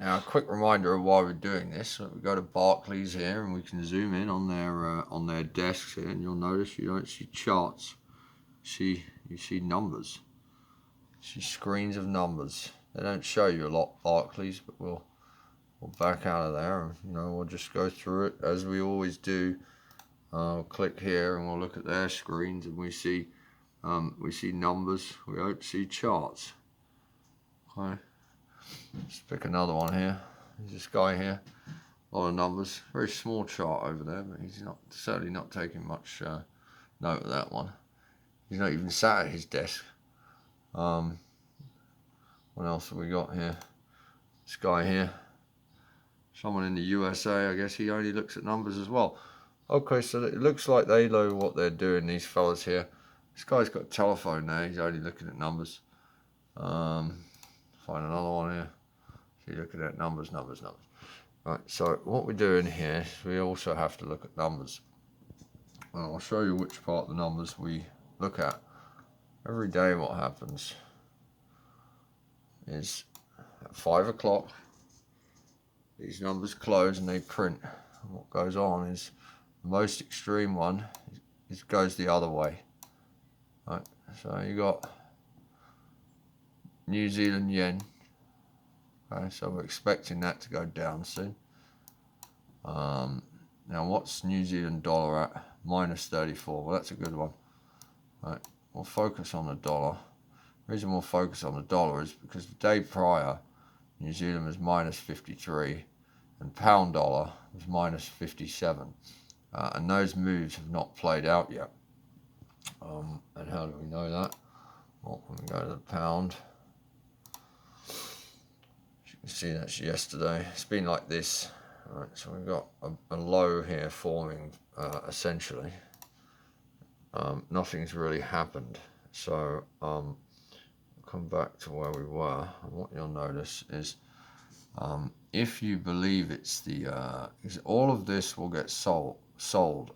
Now, a quick reminder of why we're doing this. So we go to Barclays here, and we can zoom in on their desks here, and you'll notice you don't see charts. You see numbers. You see screens of numbers. They don't show you a lot, Barclays, but we'll back out of there, and we'll just go through it as we always do. Click here, and we'll look at their screens, and we see numbers. We don't see charts. Okay. Let's pick another one here. There's this guy here. A lot of numbers. Very small chart over there, but he's certainly not taking much note of that one. He's not even sat at his desk. What else have we got here? This guy here. Someone in the USA, I guess he only looks at numbers as well. Okay, so it looks like they know what they're doing, these fellas here. This guy's got a telephone there. He's only looking at numbers. Find another one here. So you're looking at numbers. Right, so what we're doing here is we also have to look at numbers. And I'll show you which part of the numbers we look at. Every day what happens is at 5 o'clock, these numbers close and they print. And what goes on is the most extreme one goes the other way. Right, so you got New Zealand yen. Okay, so we're expecting that to go down soon. Now what's New Zealand dollar at? -34. Well, that's a good one. Right, we'll focus on the dollar. The reason we'll focus on the dollar is because the day prior, New Zealand was -53 and pound dollar was -57. And those moves have not played out yet. And how do we know that? Well, when we go to the pound, as you can see, that's yesterday. It's been like this. All right, so we've got a low here forming, essentially. Nothing's really happened. So come back to where we were, and what you'll notice is if you believe it's all of this will get sold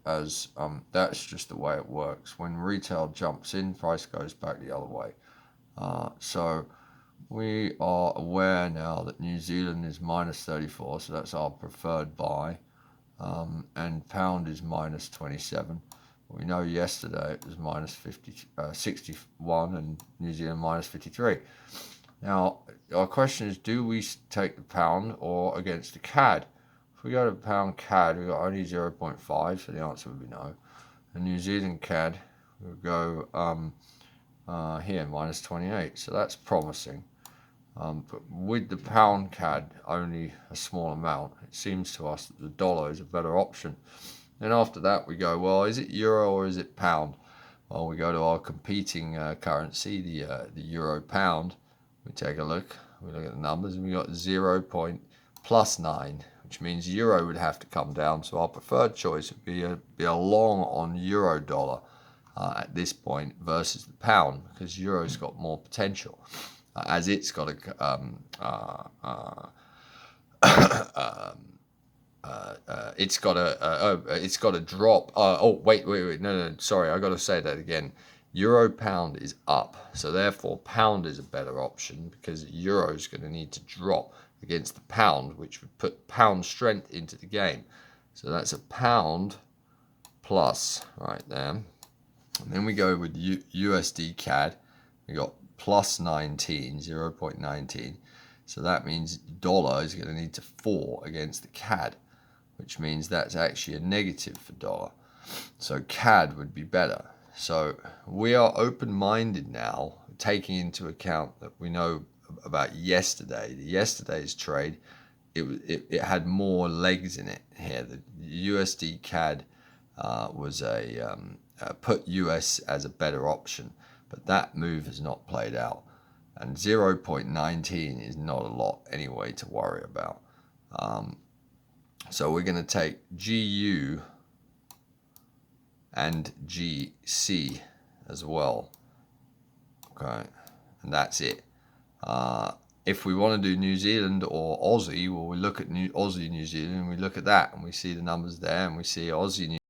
as that's just the way it works. When retail jumps in, price goes back the other way. So we are aware now that New Zealand is -34, so that's our preferred buy, and pound is -27. We know yesterday it was -61 and New Zealand -53. Now, our question is, do we take the pound or against the CAD? If we go to pound CAD, we've got only 0.5, so the answer would be no. And New Zealand CAD, we'll go here, -28, so that's promising. But with the pound CAD only a small amount, it seems to us that the dollar is a better option. Then after that we go, well, is it euro or is it pound? Well, we go to our competing currency, the euro pound. We take a look, we look at the numbers, and we got 0.9, which means euro would have to come down. So our preferred choice would be a long on euro dollar at this point versus the pound, because euro's got more potential, as it's got a it's got a drop. Wait, no, sorry, I got to say that again. Euro pound is up, so therefore pound is a better option, because euro is going to need to drop against the pound, which would put pound strength into the game. So that's a pound plus right there. And then we go with USD CAD. We got +19, 0.19. So that means dollar is going to need to fall against the CAD, which means that's actually a negative for dollar. So CAD would be better. So we are open-minded now, taking into account that we know about yesterday. Yesterday's trade, it had more legs in it here. The USD CAD was put US as a better option, but that move has not played out. And 0.19 is not a lot anyway to worry about. So we're going to take GU and GC as well. Okay, and that's it. If we want to do New Zealand or Aussie, well, we look at Aussie New Zealand, and we look at that, and we see the numbers there, and we see Aussie New